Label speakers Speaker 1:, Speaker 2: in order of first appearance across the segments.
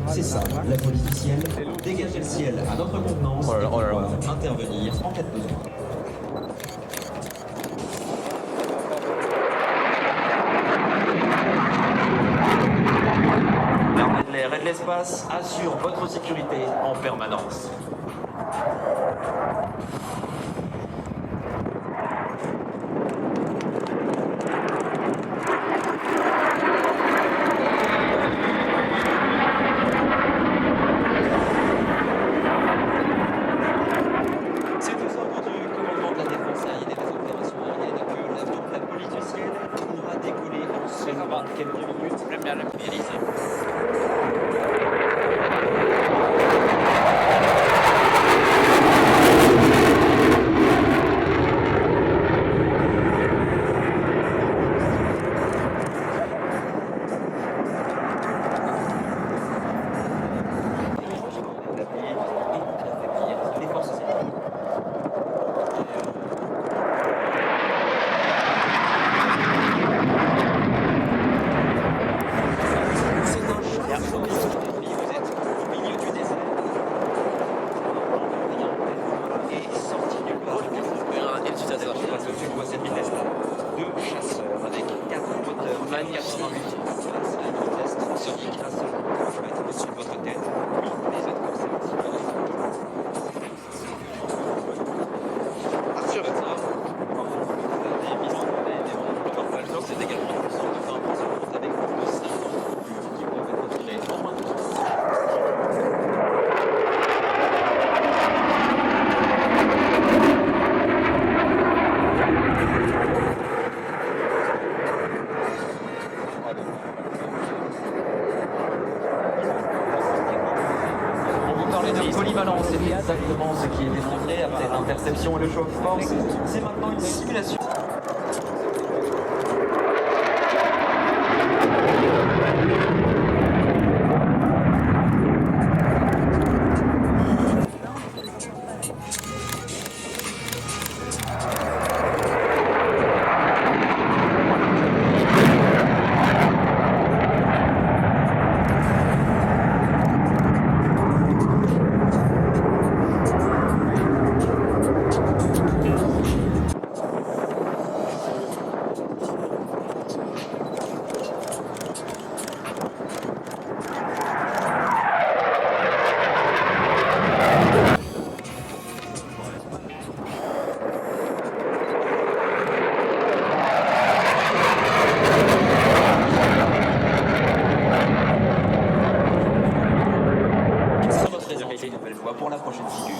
Speaker 1: C'est ça, la police du ciel, dégager le ciel à notre contenance et pouvoir intervenir en cas de besoin.
Speaker 2: L'armée de l'air et de l'espace assure votre sécurité en permanence.
Speaker 3: Quelques minutes, j'aime bien la prioriser.
Speaker 2: Polyvalence, c'est exactement ce qui est démontré après l'interception et le choc force. C'est maintenant une simulation.
Speaker 1: Pour la prochaine figure.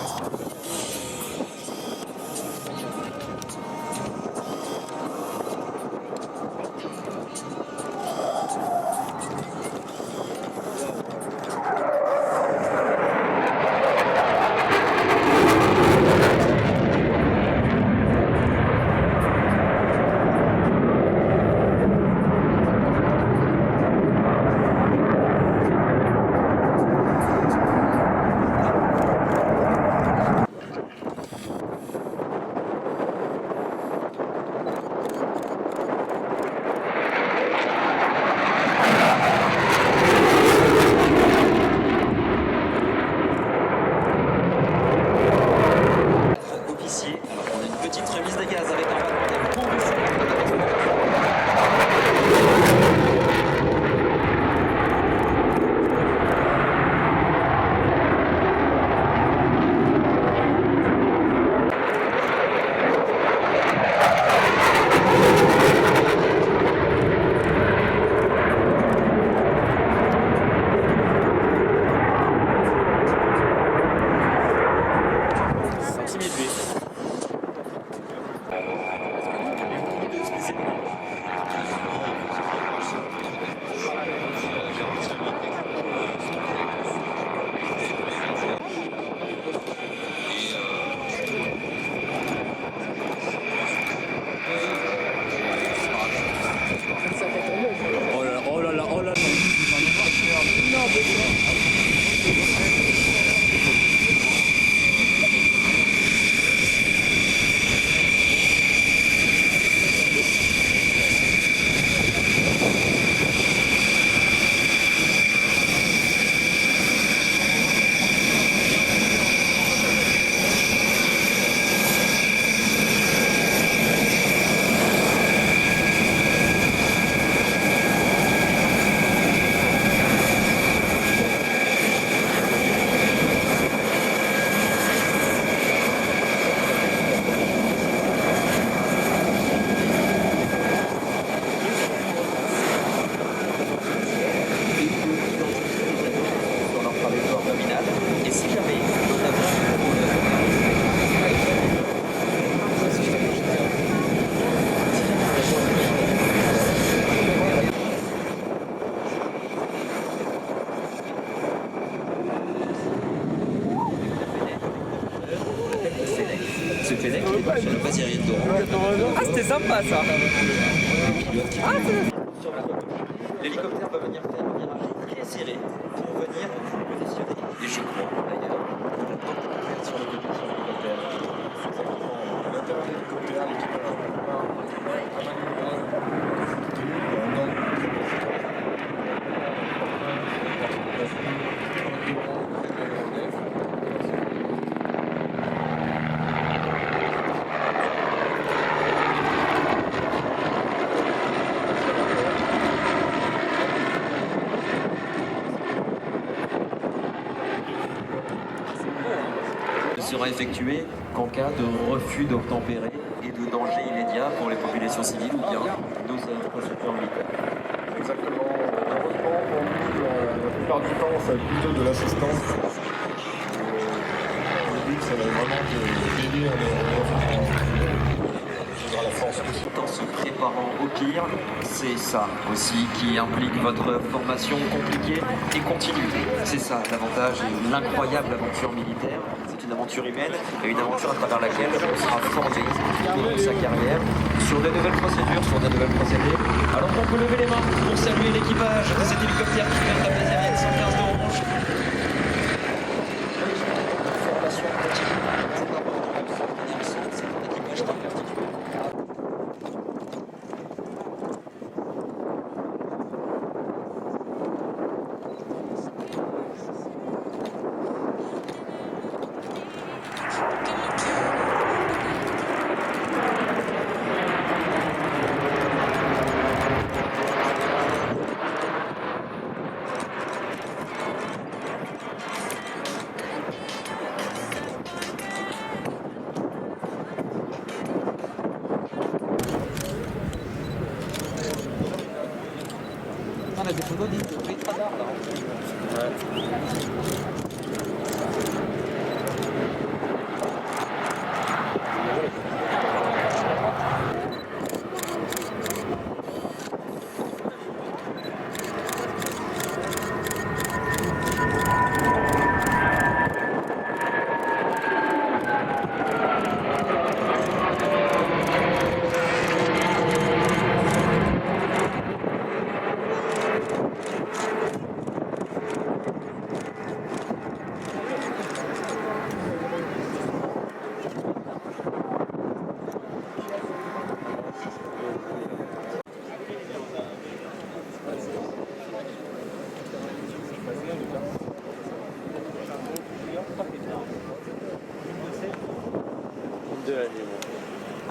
Speaker 1: M. Fenech qui débarque sur la base aérienne d'Oran.
Speaker 4: Ah, c'était sympa ça.
Speaker 2: L'hélicoptère va venir faire un virage très serré pour venir vous positionner. Et je crois d'ailleurs, la porte est ouverte sur le côté sur l'hélicoptère.
Speaker 5: L'intérieur de l'hélicoptère, l'équipage
Speaker 2: Ne sera effectué qu'en cas de refus d'obtempérer et de danger immédiat pour les populations civiles ou bien nos infrastructures militaires.
Speaker 5: Exactement. Heureusement pour nous, la plupart du temps, ça va être plutôt de l'assistance. Le but, ça va être vraiment d'aider la France aussi.
Speaker 2: En se préparant au pire, c'est ça aussi qui implique votre formation compliquée et continue. C'est ça l'avantage et l'incroyable aventure militaire. C'est une aventure humaine et une aventure à travers laquelle on sera formé tout au long de sa carrière sur de nouvelles procédures, sur de nouvelles procédures. Alors on peut lever les mains pour saluer l'équipage de cet hélicoptère qui vient de la base aérienne 115 d'Orange. Formation continue. C'est important de se tenir ensemble, c'est un équipage très constitué.
Speaker 4: On a des photos des radars là.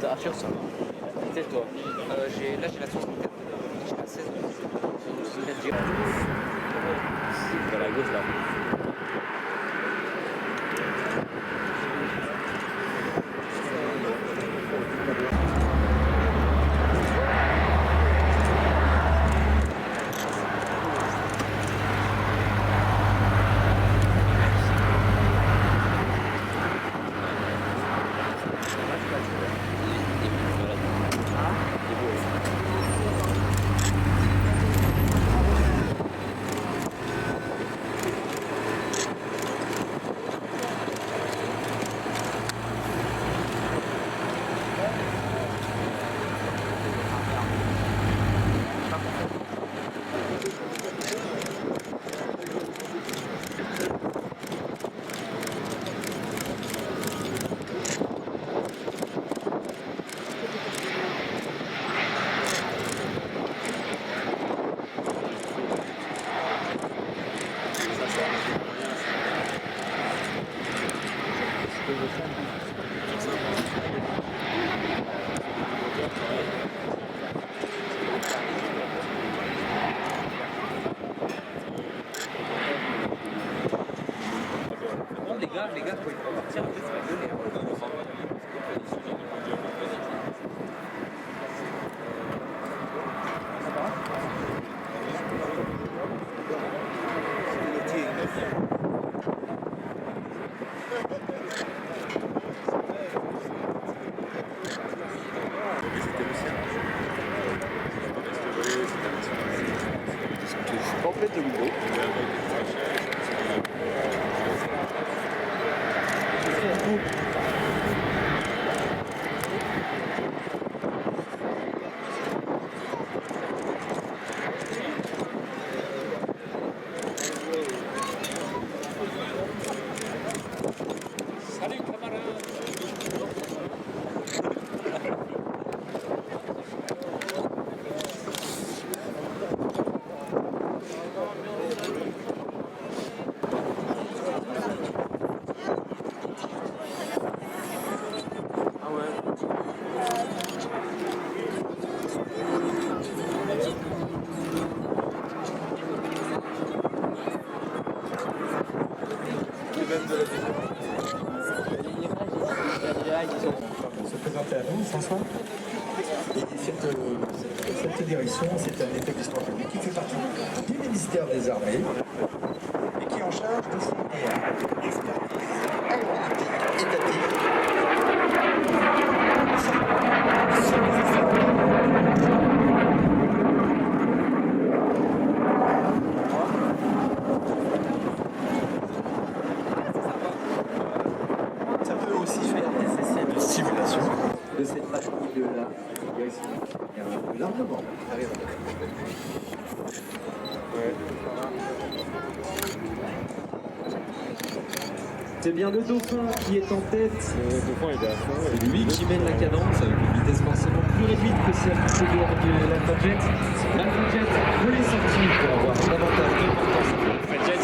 Speaker 3: T'as Arthur ça. C'est toi. Là j'ai la 64. J'ai la 16. Dans la gauche là. Les gars, faut y partir, en fait, ça va gueuler. Complète le logo.
Speaker 5: Se présenter à nous, François. Et cette direction, c'est un établissement public qui fait partie du ministère des Armées et qui est en charge de cette expertise aéronautique étatique. Ça peut aussi faire des essais de simulation de cette partie-là. Largement.
Speaker 2: C'est bien le dauphin qui est en tête. C'est lui qui mène la cadence avec une vitesse forcément plus réduite que celle du CBR de l'Alpha Jet. L'Alpha Jet veut les sortir pour avoir davantage d'importance. L'Alpha Jet,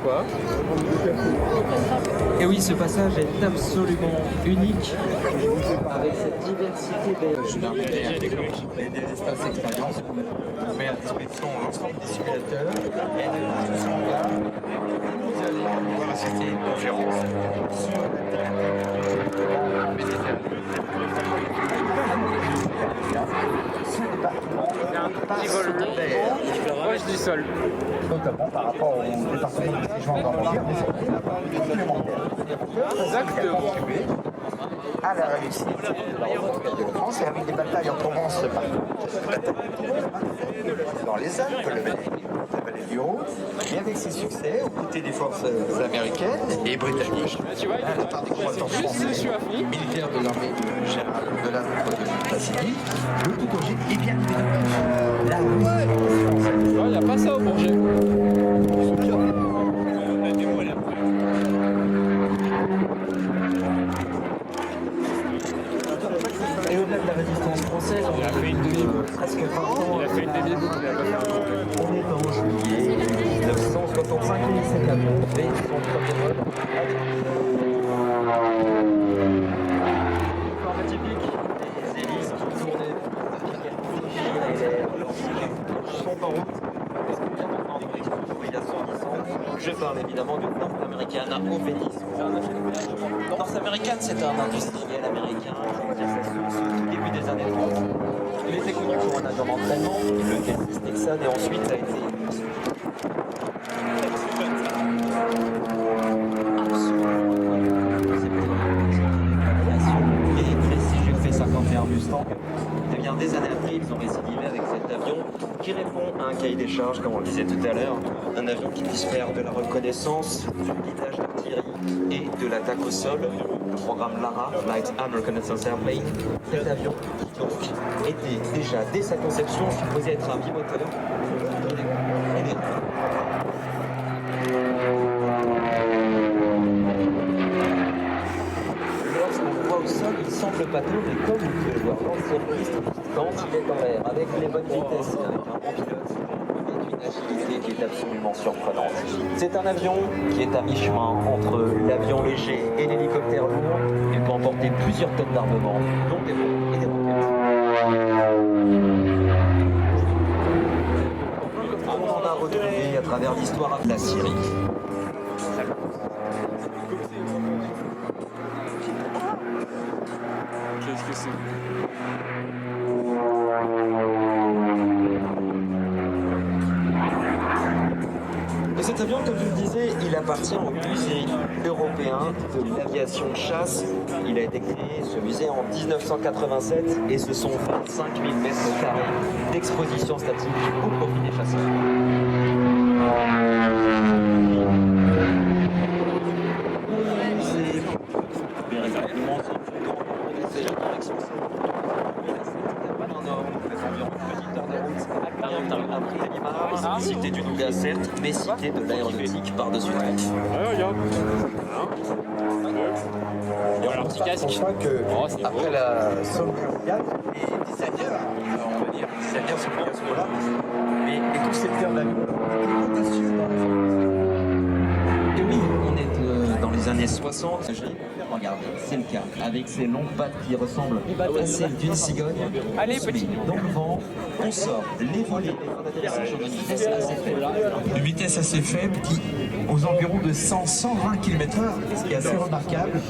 Speaker 3: Quoi?
Speaker 2: Et oui, ce passage est absolument unique avec cette diversité des...
Speaker 5: Je suis l'armée des espaces expérience. On met à disposition l'ensemble des simulateurs et de tout son là. Vous allez pouvoir assister à une conférence sur la Terre militaire. Ce département passe de terre
Speaker 3: Proche du sol.
Speaker 5: notamment par rapport au département de séjour en Normandie, mais c'est une part complémentaire.
Speaker 3: Exactement.
Speaker 5: À la réussite de la reconquête de la France et avec des batailles en Provence dans les Alpes, la vallée du Haut, et avec ses succès aux côtés des forces américaines et britanniques, la part des combattants français, militaires de l'armée du général de la Sicile, le Toutourgé, et bien évidemment la résistance française.
Speaker 3: Il n'y a pas ça au Bourget.
Speaker 2: Et au-delà de la résistance française, on a fait presque 20 ans.
Speaker 3: Il a fait une demi-boucle.
Speaker 2: On est en juillet 1965 et cet avion fait son premier vol. Forme typique des hélices qui tournaient et les sont en route. Il y a 110 ans. Je parle évidemment d'une North American Ophélis. North American, c'est un industriel américain qui a sa source au début des années 30. Il était connu pour un avion d'entraînement, le Texas Texan, et ensuite a été et précis, j'ai fait 51 Mustang. Et bien des années après, ils ont récidivé avec cet avion qui répond à un cahier des charges, comme on le disait tout à l'heure, un avion qui puisse faire de la reconnaissance, du guidage d'artillerie et de l'attaque au sol, le programme LARA, Light Armor Reconnaissance Airplane. Cet avion qui donc était déjà dès sa conception supposé être un bimoteur. Lorsqu'on le voit au sol, il semble bateau, mais comme vous pouvez le voir dans le circuit, quand il est en l'air, avec les bonnes vitesses et avec un bon pilote, il y a une agilité qui est absolument surprenante. C'est un avion qui est à mi-chemin entre l'avion léger et l'hélicoptère lourd et peut emporter plusieurs tonnes d'armement, dont des bombes et des roquettes. On en a retrouvé à travers l'histoire de la Syrie.
Speaker 3: Qu'est-ce que c'est?
Speaker 2: Et cet avion, comme je le disais, il appartient au musée européen de l'aviation de chasse. Il a été créé, ce musée, en 1987 et ce sont 25 000 mètres carrés d'exposition statique au profit des chasseurs. C'est véritablement c'est la direction. Cité du Nougat, certes, mais cité de l'aéronautique par-dessus tout.
Speaker 3: Ah, regarde. Voilà, petit casque.
Speaker 5: Je crois que
Speaker 3: Oh, c'est
Speaker 5: après
Speaker 3: beau.
Speaker 5: la Seconde Guerre mondiale, les designers, on va dire, designers, c'est bien ce mot-là,
Speaker 2: Mais les concepteurs d'avions,
Speaker 1: Et oui, on est dans les années 60. Regardez, c'est le cas. Avec ces longues pattes qui ressemblent à celles d'une cigogne.
Speaker 3: Allez,
Speaker 1: on se met dans le vent, on sort les volets d'atterrissage à une vitesse assez faible.
Speaker 5: Une vitesse assez faible qui, aux environs de 100-120 km/h, ce qui est assez remarquable.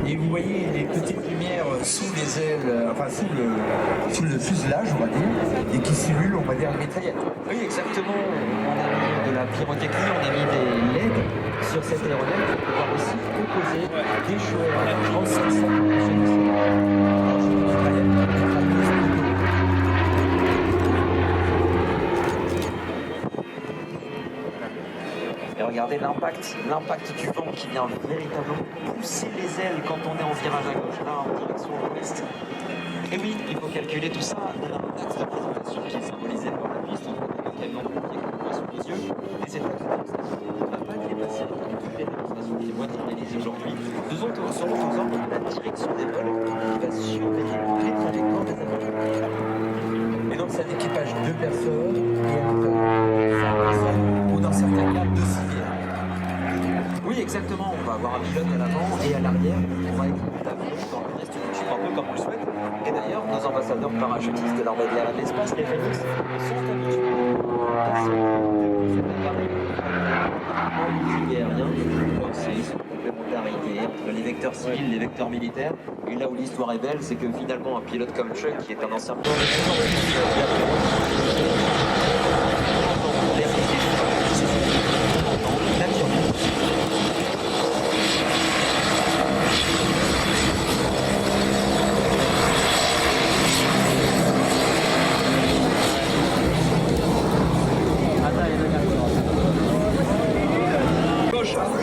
Speaker 5: Et vous voyez les petites lumières sous les ailes, enfin sous le fuselage, on va dire, et qui simulent, on va dire, les mitraillettes.
Speaker 1: Oui, exactement. On a mis de la pyrotechnie, on a mis des LED sur cette aéronef pour pouvoir aussi composer des joueurs en 500.
Speaker 2: Et regardez l'impact du vent qui vient véritablement pousser les ailes quand on est en virage à gauche, là en direction de l'ouest. Et oui, il faut calculer tout ça. On a un axe de présentation qui est symbolisé par la piste en fait, lequel l'employé qu'on voit sous les yeux. Et cet axe de présentation ne va pas dépasser toutes les démonstrations qui vont être réalisées aujourd'hui. Seront aux ordres de la direction des vols qui va surveiller les trajectoires des avions.
Speaker 5: Et donc c'est un équipage de personnes et un pilote. Ou dans certains cas, 2 civils.
Speaker 2: Oui, exactement. On va avoir un pilote à l'avant et à l'arrière. On va équiper l'avion dans le reste du tube, un peu comme on le souhaite. Et d'ailleurs, nos ambassadeurs parachutistes de l'armée de l'air et de l'espace, les Phoenix, sont habitués à cet appareil en outil aérien. Donc c'est une complémentarité entre les vecteurs civils et les vecteurs militaires. Et là où l'histoire est belle, c'est que finalement, un pilote comme Chuck, qui est un ancien pilote,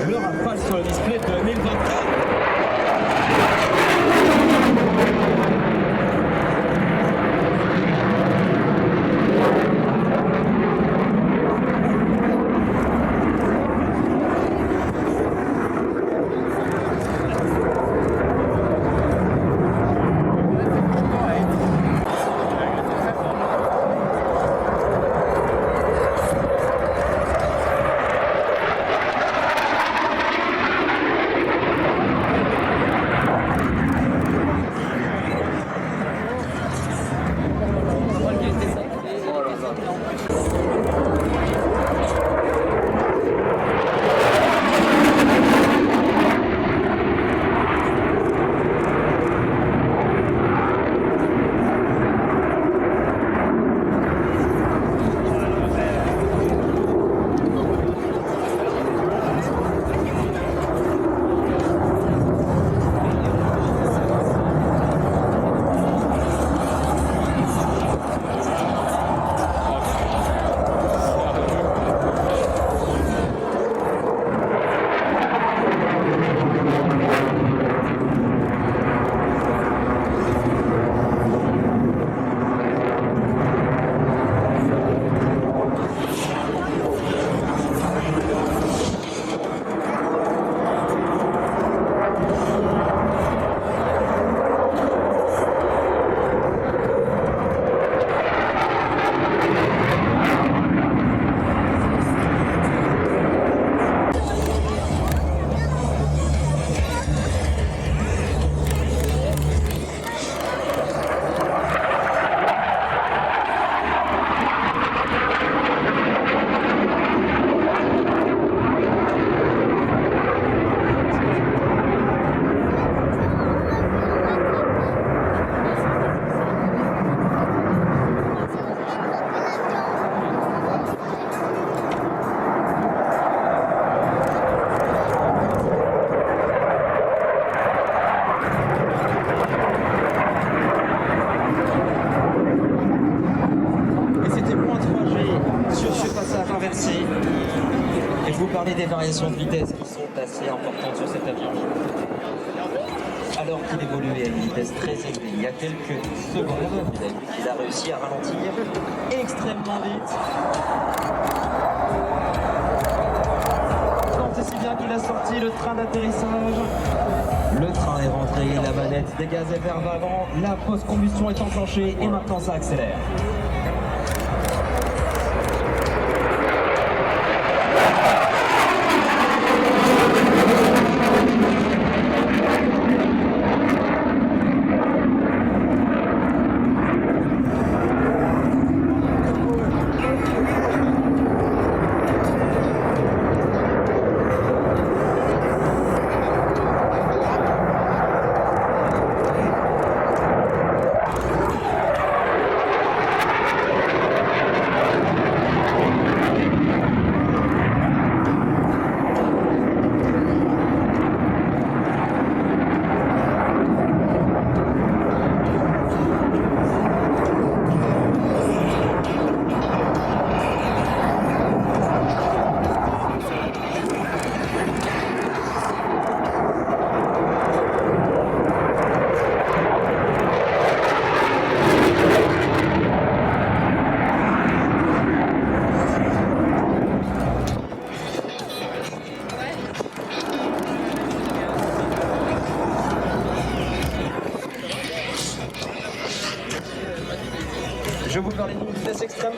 Speaker 1: Le Rafale sur le display de 2024.
Speaker 2: des variations de vitesse qui sont assez importantes sur cet avion. Alors qu'il évoluait à une vitesse très élevée, il y a quelques secondes, vous avez vu qu'il a réussi à ralentir extrêmement vite. C'est si bien qu'il a sorti le train d'atterrissage. Le train est rentré, la manette des gaz est vers l'avant, la post-combustion est enclenchée et maintenant ça accélère.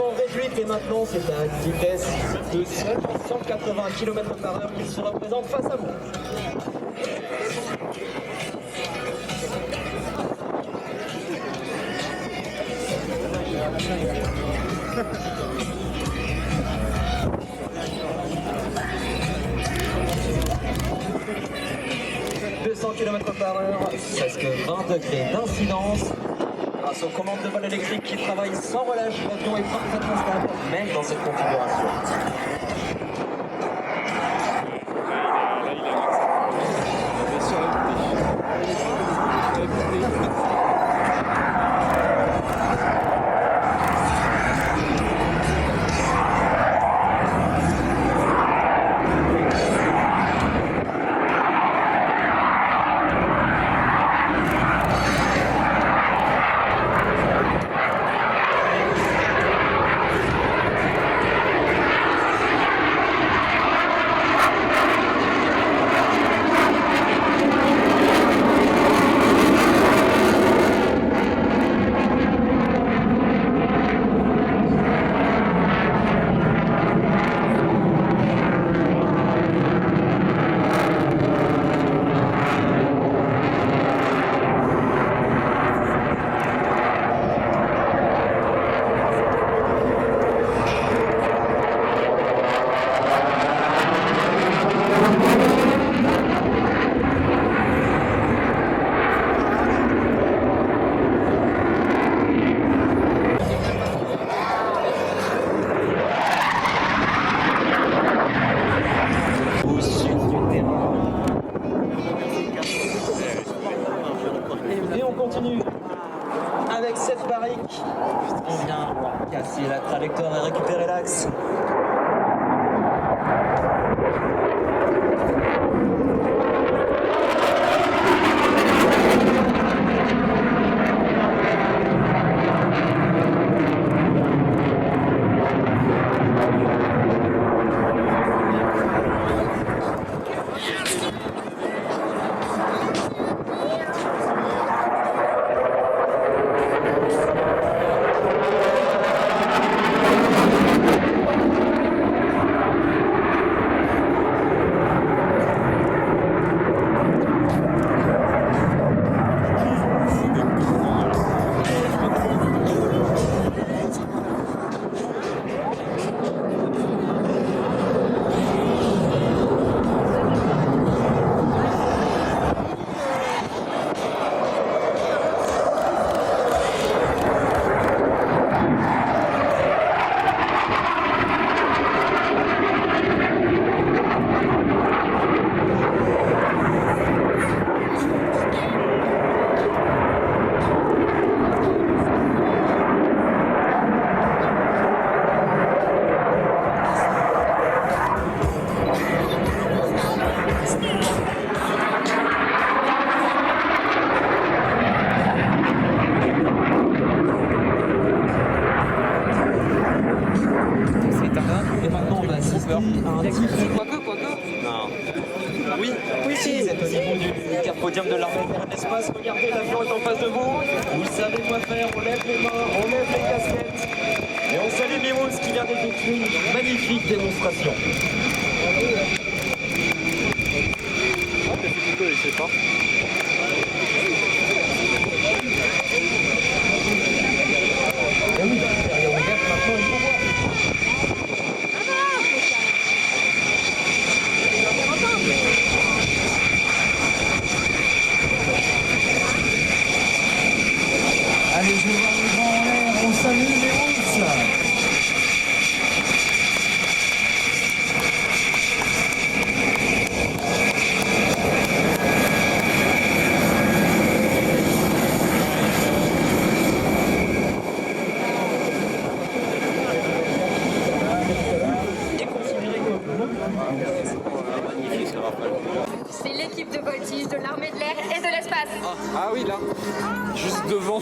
Speaker 1: légèrement réduite et maintenant c'est à une vitesse de seulement 180 km/h qu'il se représente face à vous. km/h, presque 20 degrés d'incidence. Grâce aux commandes de vol électrique qui travaillent sans relâche, l'avion est parfaitement stable, même dans cette configuration. Et on continue avec cette barrique. On vient casser la trajectoire et récupérer l'axe. Et maintenant, on va assister à un petit
Speaker 3: Quoique.
Speaker 1: Non. Oui, si, c'est au niveau du carpodium de l'armée de l'espace. Regardez, l'avion est en face de vous. Vous savez quoi faire, on lève les mains, on lève les casquettes. Et on salue Mirouz qui vient d'effectuer une magnifique démonstration. Et oui, derrière le gap, maintenant il faut voir. Allez, je vais voir les bras en l'air, on salue les routes.
Speaker 6: C'est l'équipe de voltige de l'armée de l'air et de l'espace.
Speaker 3: Ah oui, là. Juste devant.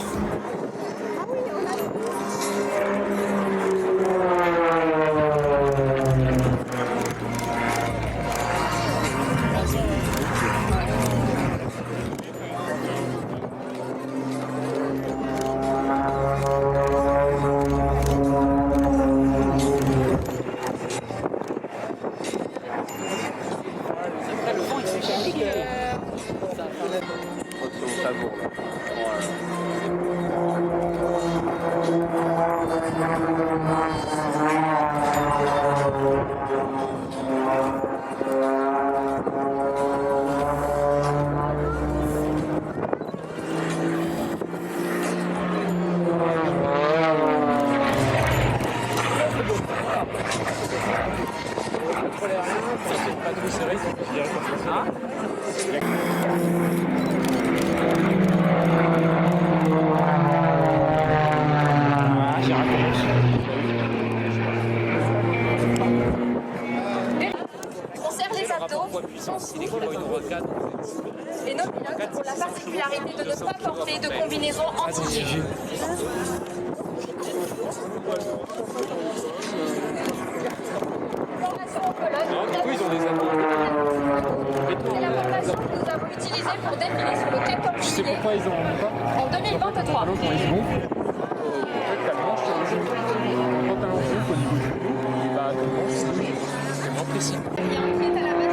Speaker 6: Conserve les abdos, son souffle. Et nos pilotes ont la particularité de ne pas porter de combinaison anti-G. Formation en colonne. C'est la formation que nous avons utilisée pour défiler sur le K-pop juillet en 2023. Il y a un pied à la base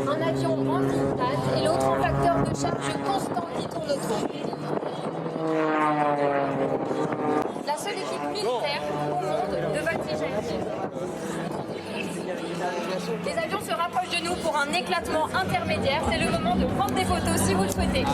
Speaker 6: un avion anti-stat et l'autre en facteur de charge constant qui tourne autour. La seule équipe militaire au monde de voltige aérien. Les avions se rapprochent de nous pour un éclatement intermédiaire. C'est le moment de prendre des photos si vous le souhaitez.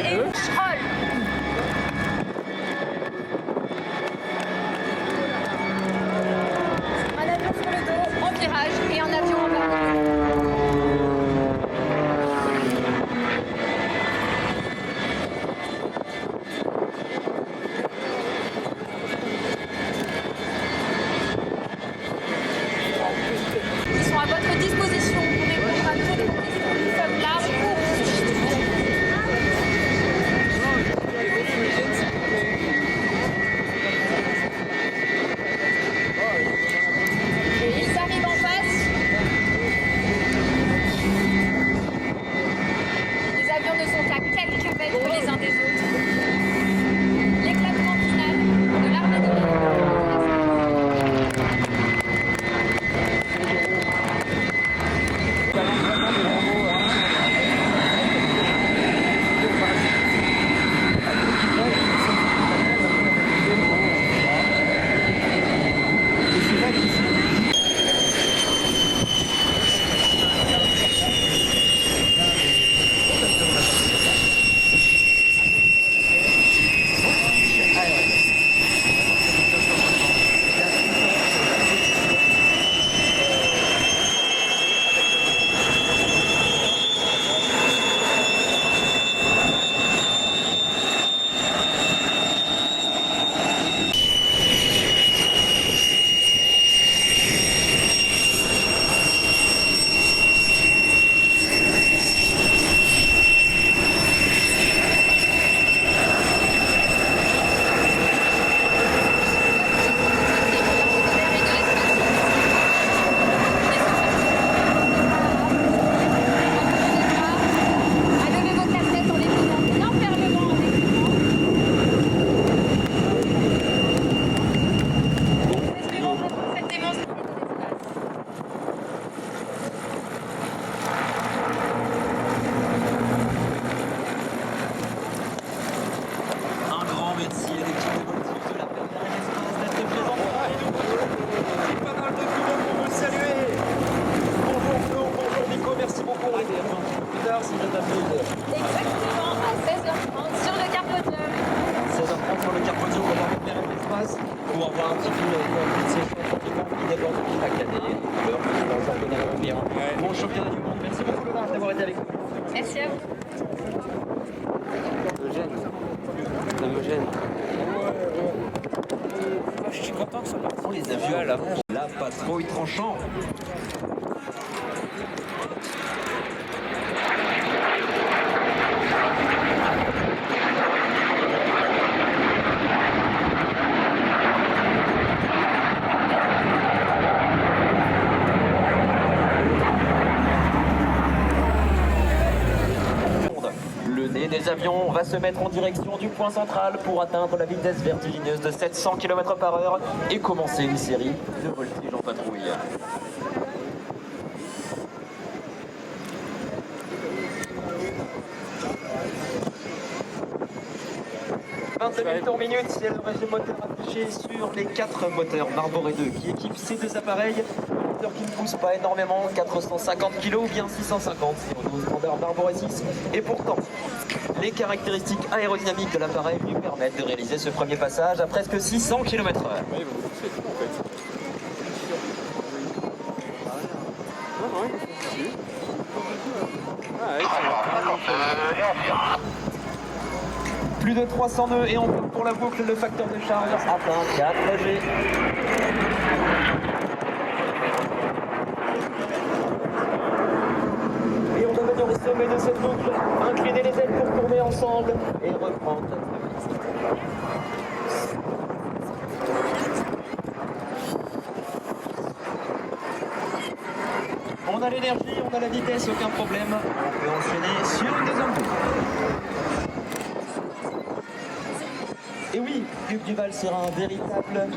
Speaker 6: Et Schroll. Un avion sur le dos, en virage, et un avion en bas. Ils sont à votre disposition pour répondre à toutes les questions. Nous sommes là pour vous. Et ils arrivent en face. Les avions ne sont qu'à quelques mètres les uns des autres. L'éclatement final de l'armée de l'air.
Speaker 1: championnat du monde. Merci beaucoup Laura d'avoir été avec nous.
Speaker 6: Merci à vous.
Speaker 3: Ça me gêne. Ça me gêne. Je suis content que ça parte.
Speaker 2: Oh, les avions, la patrouille tranchant. Le nez des avions va se mettre en direction du point central pour atteindre la vitesse vertigineuse de 700 km/h et commencer une série de voltiges en patrouille. 25 000 tours minute, c'est le régime moteur affiché sur les 4 moteurs Marboré 2 qui équipent ces deux appareils. Un moteur qui ne pousse pas énormément, 450 kg ou bien 650 si on est au standard Marboré 6. Et pourtant, les caractéristiques aérodynamiques de l'appareil lui permettent de réaliser ce premier passage à presque 600 km/h. Plus de 300 nœuds et encore pour la boucle, le facteur de charge atteint 4G. Et on va venir au sommet de cette boucle, incliner les ailes pour tourner ensemble et reprendre notre visite. On a l'énergie, on a la vitesse, aucun problème. On peut enchaîner sur une deuxième boucle. Et oui, Hugues Duval sera un véritable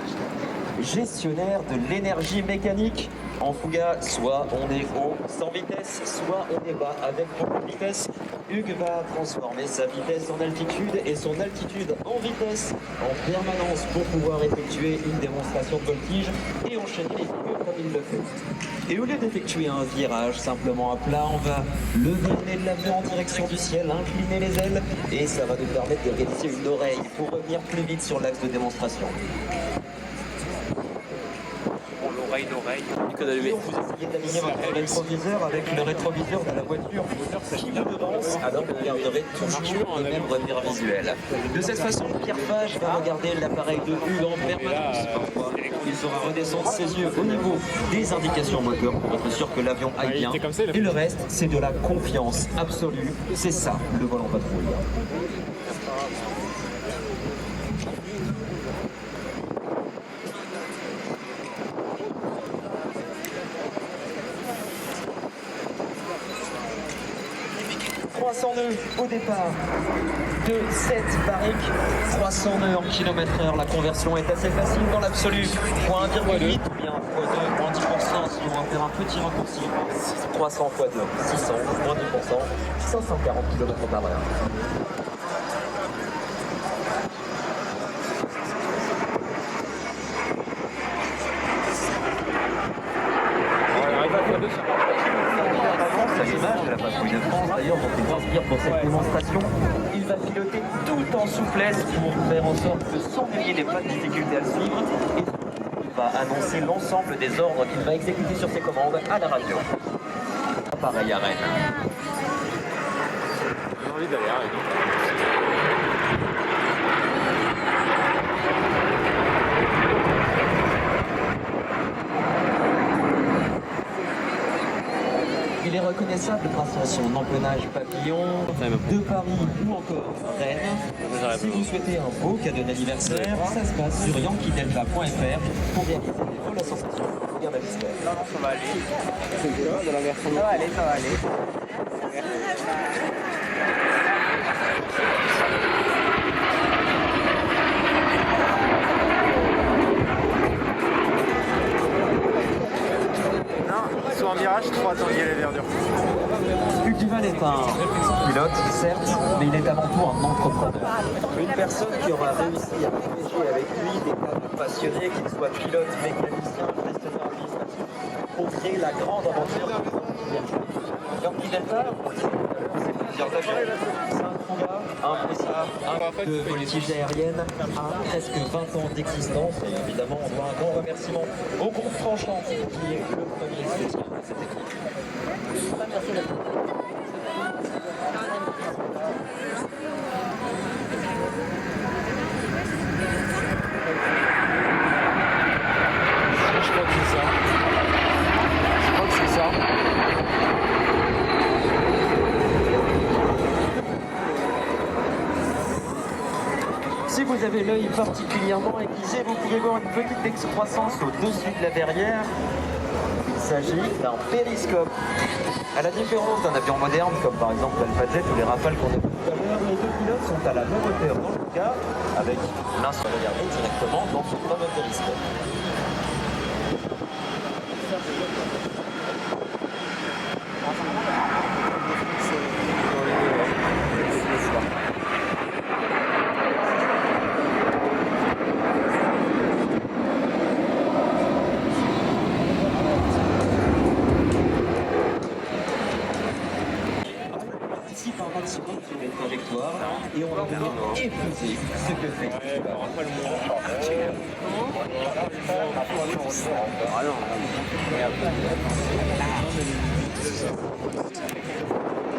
Speaker 2: gestionnaire de l'énergie mécanique. En Fouga, soit on est haut sans vitesse, soit on est bas avec beaucoup de vitesse. Hugues va transformer sa vitesse en altitude et son altitude en vitesse en permanence pour pouvoir effectuer une démonstration de voltige et enchaîner les figures comme il le fait. Et au lieu d'effectuer un virage simplement à plat, on va lever le nez de l'avion en direction du ciel, incliner les ailes et ça va nous permettre de réaliser une oreille pour revenir plus vite sur l'axe de démonstration.
Speaker 3: L'oreille.
Speaker 1: Vous essayez d'aligner votre rétroviseur avec le rétroviseur de la voiture qui vous devance, alors vous garderez toujours le même repère visuel. De cette façon, Pierre Page va regarder l'appareil de Hugues en permanence. Parfois, il saura redescendre ses yeux au niveau des indications moteurs pour être sûr que l'avion aille bien. Et le reste, c'est de la confiance absolue. C'est ça, le vol en patrouille. Nœuds au départ de cette barrique, 300 nœuds en km/h. La conversion est assez facile dans l'absolu. x 1,8 ou bien x2, moins 10% si on va faire un petit raccourci. 300 x 2, 600, moins 10%, 540 km/h. À l'image de la patrouille de France, d'ailleurs, dont il s'inspire pour cette démonstration, il va piloter tout en souplesse pour faire en sorte que sans qu'il n'y ait pas de difficulté à le suivre, et il va annoncer l'ensemble des ordres qu'il va exécuter sur ses commandes à la radio. Pareil à Rennes.
Speaker 3: J'ai envie d'aller à Rennes.
Speaker 1: Il est reconnaissable grâce à son empennage papillon de Paris ou encore Rennes. Si vous souhaitez un beau cadeau d'anniversaire, ça se passe sur yankeedelta.fr pour réaliser des vols à sensation. Bien d'habitude.
Speaker 3: Non, ça va aller. De la version. Ça va aller, ça va aller. En virage, 3 tanguer les verdures.
Speaker 1: Hugues Duval est un pilote, certes, mais il est avant tout un entrepreneur. Une personne qui aura réussi à réfléchir avec lui des cas de passionnés, qu'ils soient pilotes, mécaniciens, gestionnaires administratifs, pour créer la grande aventure de Yankee Delta. On le disait tout à l'heure, c'est plusieurs avions, Tartaruga, un poissard de voltige aérienne a presque 20 ans d'existence. Et évidemment, on doit un grand remerciement au groupe Tranchant qui est le premier soutien de cette équipe.
Speaker 4: Je crois que c'est ça. Je crois que c'est ça.
Speaker 1: Si vous avez l'œil particulièrement aiguisé, vous pouvez voir une petite excroissance au-dessus de la verrière. Il s'agit d'un périscope. À la différence d'un avion moderne, comme par exemple l'Alpha Jet ou les Rafales qu'on a vu tout à l'heure, les deux pilotes sont à la même hauteur dans le cas, avec l'un se regarder directement dans son fameux périscope. Par maximum sur une trajectoire et on va venir épouser ce que fait.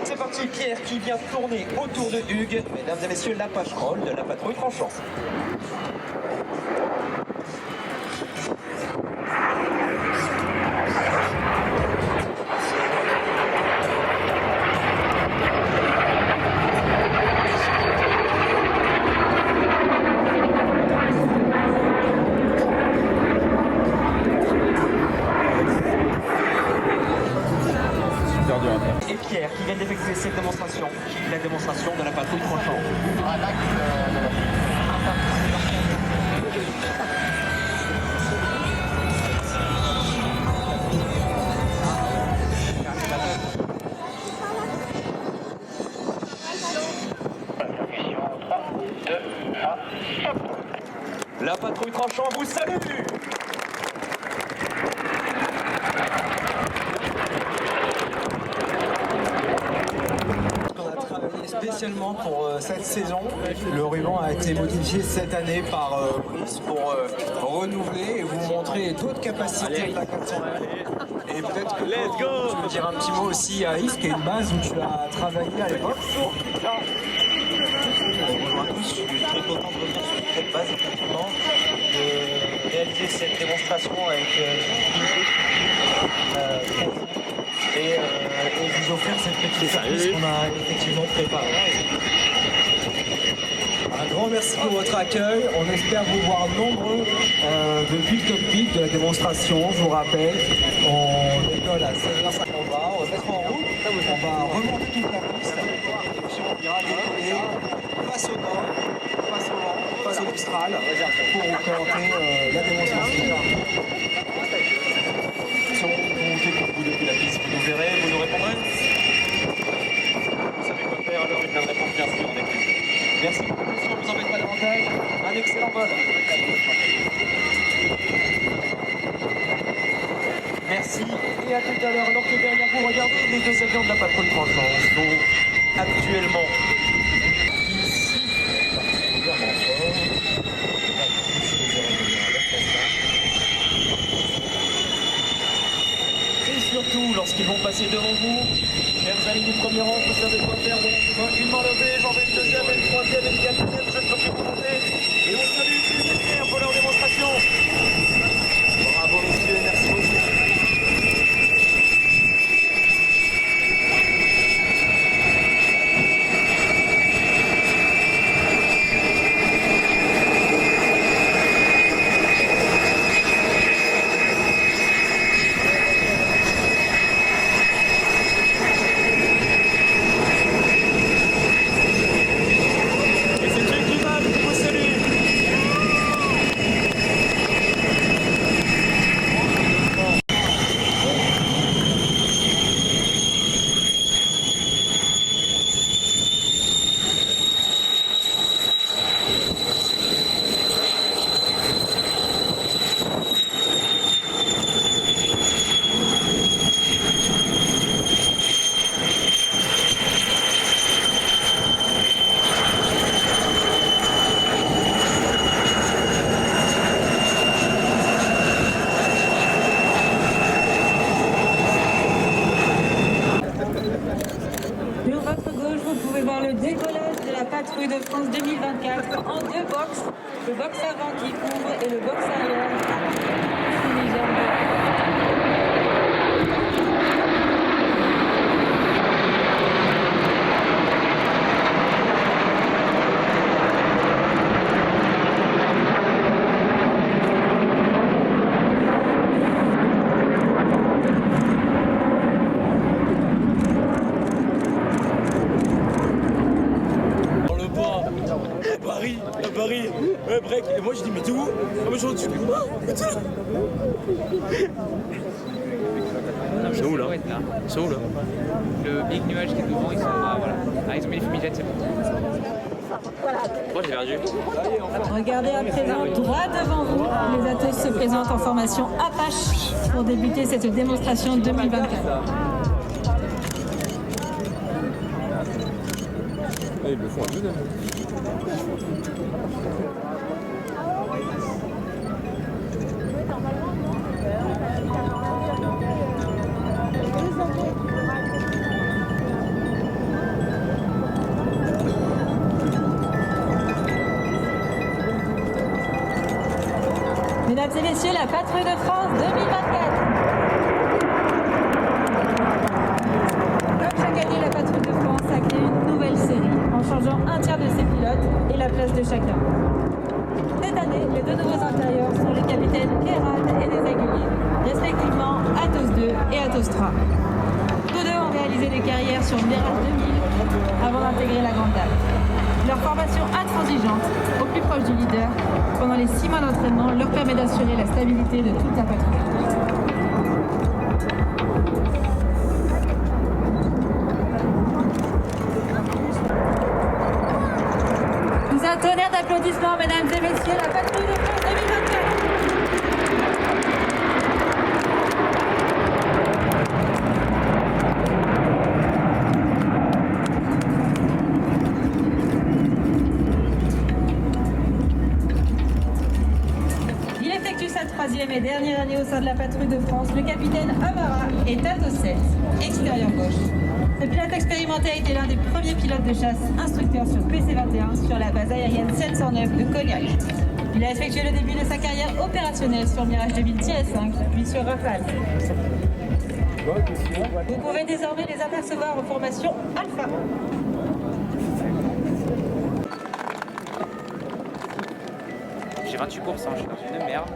Speaker 1: C'est parti, Pierre qui vient tourner autour de Hugues. Mesdames et messieurs, la passerole de la patrouille Tranchant. Et Pierre qui vient d'effectuer cette démonstration, la démonstration de la patrouille Tranchant. La patrouille Tranchant vous salue.
Speaker 5: Spécialement pour cette saison, le ruban a été modifié cette année par Brice pour renouveler et vous montrer d'autres capacités de la 401. Et peut-être que tu peux dire un petit mot aussi à Is, qui est une base où tu as travaillé à l'époque.
Speaker 1: Bonjour à tous, je suis très content de revenir sur cette base, effectivement, de réaliser cette démonstration avec et vous offrir cette petite surprise qu'on a effectivement préparée.
Speaker 5: Un grand merci pour votre accueil. On espère vous voir nombreux depuis le cockpit de la démonstration. Je vous rappelle, on décolle à 16h50. On va mettre en route, on va remonter toute la piste et puis on ira décoller face au nord, face au vent, face au Mistral pour vous présenter la démonstration.
Speaker 1: Si on fait pour vous depuis la piste, vous nous verrez, vous nous répondrez. Vous savez quoi faire, alors une bonne réponse bien sûr, avec plaisir. Merci beaucoup, monsieur, on ne vous embête pas davantage. Un excellent vol. Merci et à tout à l'heure. Alors que derrière vous, regardez les deux avions de la patrouille Tranchant sont actuellement ici. Et surtout, lorsqu'ils vont passer devant vous, chers amis du premier rang, vous savez quoi faire. Une main levée, j'en vais une deuxième, une troisième, une quatrième, je ne peux plus compter. Et on salue tous les Pierre pour leur démonstration. Bravo messieurs, merci beaucoup. Et c'est Jake Duval qui vous salue.
Speaker 7: 4 en 2 box. Le box avant qui ouvre et le box arrière.
Speaker 8: Paris, ouais, break. Et moi je dis, mais t'es où? Ah, mais je suis C'est où là? C'est où là?
Speaker 3: Le big nuage qui est devant, ils sont là, voilà. Ah, ils ont mis les fumigènes, c'est bon.
Speaker 8: Moi j'ai perdu.
Speaker 7: Regardez à présent, droit devant vous, les Athos se présentent en formation Apache pour débuter cette démonstration 2024.
Speaker 8: Ils me font un peu.
Speaker 7: Mesdames et messieurs, la Patrouille de France 2024. Comme chaque année, la Patrouille de France a créé une nouvelle série en changeant un tiers de ses pilotes et la place de chacun. Cette année, les deux nouveaux intérieurs sont les capitaines Hérald et les Aguiliers, respectivement Athos 2 et Athos 3. Tous deux ont réalisé des carrières sur Mirage 2000 avant d'intégrer la Grande Dame. Leur formation intransigeante, au plus proche du leader, pendant les 6 mois d'entraînement, leur permet d'assurer la stabilité de toute la patrouille. Sous un tonnerre d'applaudissements, mesdames et messieurs, la Patrouille de France 2024. Troisième et dernière année au sein de la Patrouille de France, le capitaine Amara est Athos 7, extérieur gauche. Ce pilote expérimenté a été l'un des premiers pilotes de chasse instructeurs sur PC-21 sur la base aérienne 709 de Cognac. Il a effectué le début de sa carrière opérationnelle sur Mirage 2000-5, puis sur Rafale. Vous pouvez désormais les apercevoir en formation Alpha.
Speaker 3: J'ai 28%, je suis dans une merde.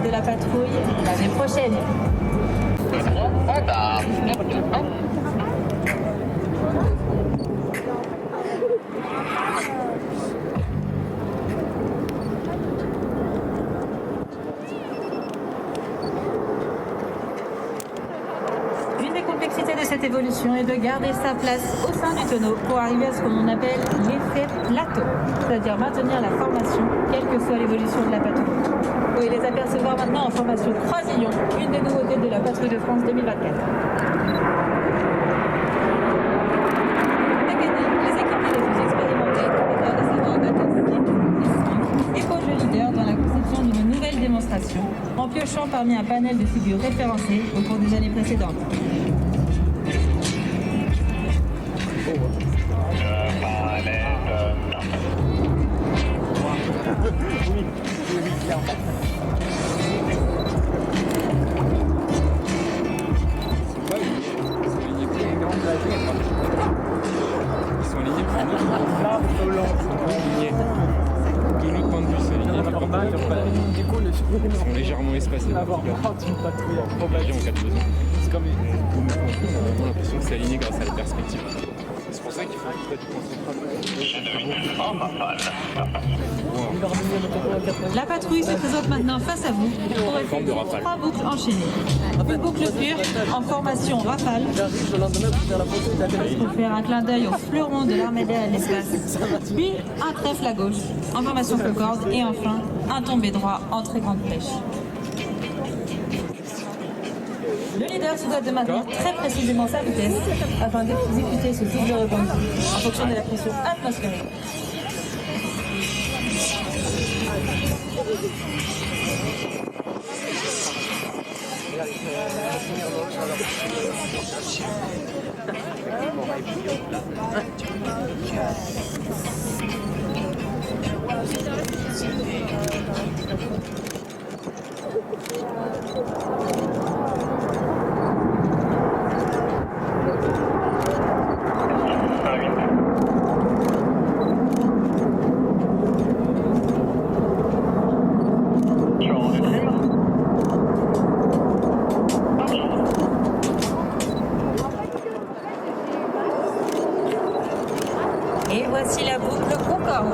Speaker 7: de la patrouille l'année prochaine. Une des complexités de cette évolution est de garder sa place au sein du tonneau pour arriver à ce qu'on appelle l'effet plateau, c'est-à-dire maintenir la formation, quelle que soit l'évolution de la patrouille. Vous pouvez les apercevoir maintenant en formation croisillon, une des nouveautés de la Patrouille de France 2024. Chaque année, les équipiers les plus expérimentés, écoute le leader dans la conception d'une nouvelle démonstration, en piochant siégeant parmi un panel de figures référencées au cours des années précédentes.
Speaker 8: Ils sont alignés pour nous. De notre point de vue, c'est aligné. Ils sont légèrement espacés. Ils en cas de besoin. C'est comme on a vraiment l'impression que c'est aligné grâce à la perspective. C'est pour ça qu'il faut pas du
Speaker 7: La patrouille se présente maintenant face à vous pour effectuer 3 boucles enchaînées. Une boucle pure en formation rafale pour faire un clin d'œil au fleuron de l'armée d'air à l'espace, puis un trèfle à gauche en formation concorde et enfin un tombé droit en très grande flèche. Le leader se doit de maintenir très précisément sa vitesse afin d'exécuter ce type de rebond en fonction de la pression atmosphérique. Et voici la boucle Concorde.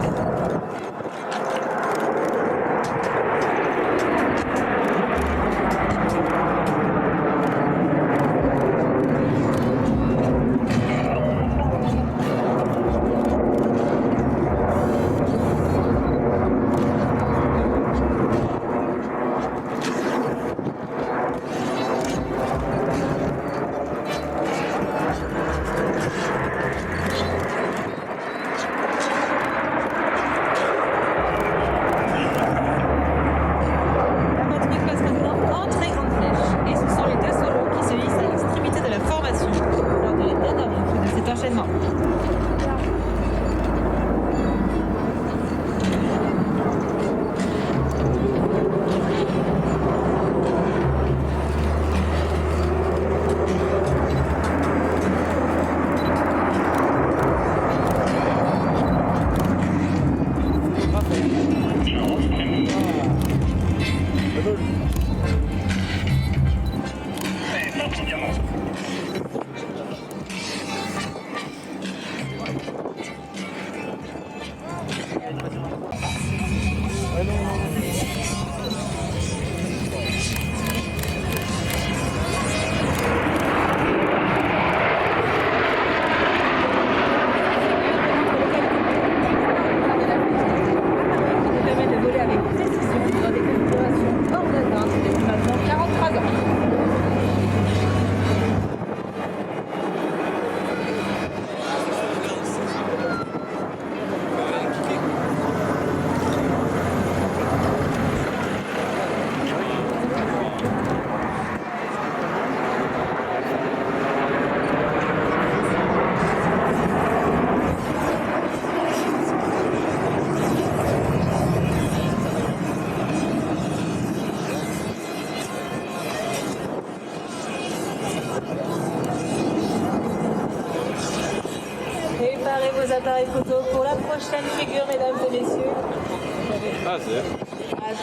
Speaker 7: Préparez vos appareils photo pour la prochaine figure, mesdames et messieurs.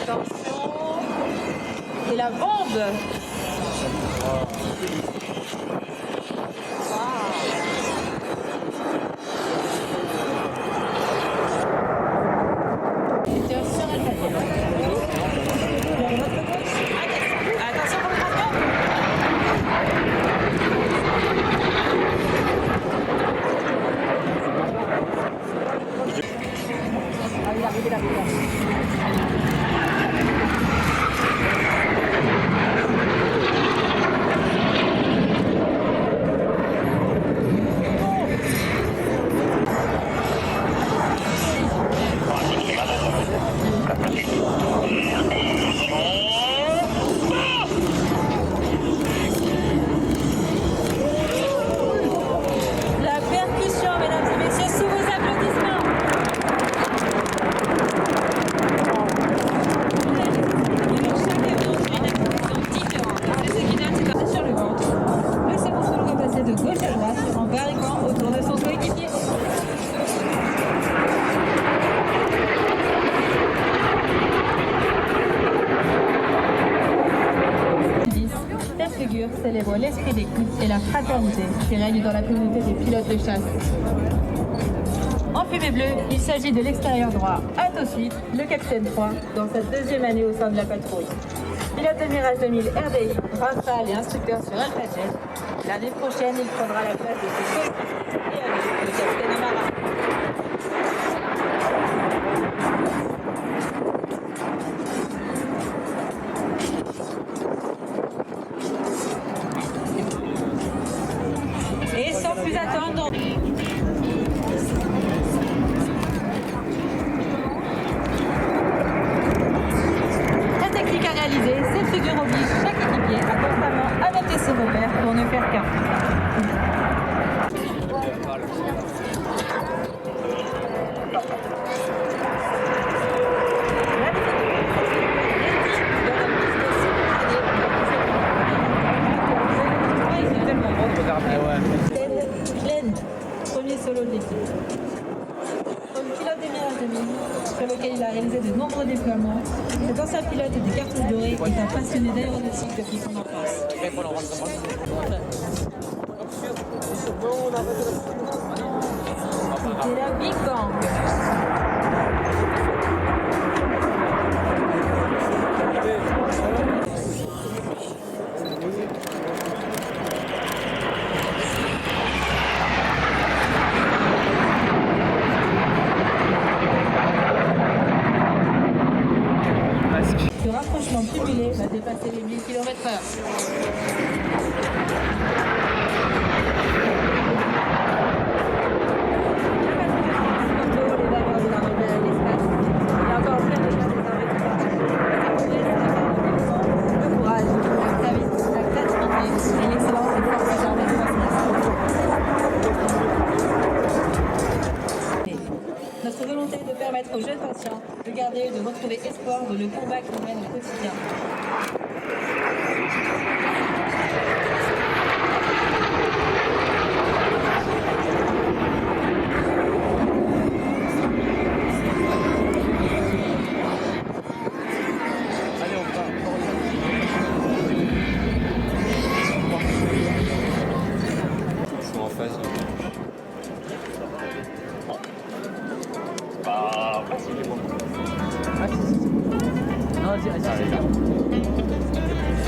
Speaker 7: Attention, c'est la bombe. Attention pour le transport. célèbre l'esprit d'écoute et la fraternité qui règne dans la communauté des pilotes de chasse. En fumée bleue, il s'agit de l'extérieur droit. À tout de suite, le capitaine 3 dans sa deuxième année au sein de la patrouille. Pilote de Mirage 2000 RDI, rafale et instructeur sur AlphaJet. L'année prochaine, il prendra la place de ses coéquipiers et avec le capitaine Amara. Et sans plus attendre... Cette figure oblige chaque équipier à constamment adapter ses repères pour ne faire qu'un. Glenn, premier solo de l'équipe. Comme pilote des Mirage 2000, sur lequel il a réalisé de nombreux déploiements, cet ancien pilote des cartouches dorées est un passionné d'aéronautique depuis son enfance. C'était la Big Bang. Ce rapprochement cumulé va dépasser les 1000 km/h. Les valeurs de la rebelle à l'espace. Il y a encore plein de choses le courage, le service, la créativité et l'excellence des forces armées françaises. Notre volonté est de permettre aux jeunes patients de garder et de retrouver espoir dans le combat qu'ils mènent au quotidien.
Speaker 8: Ils sont en phase.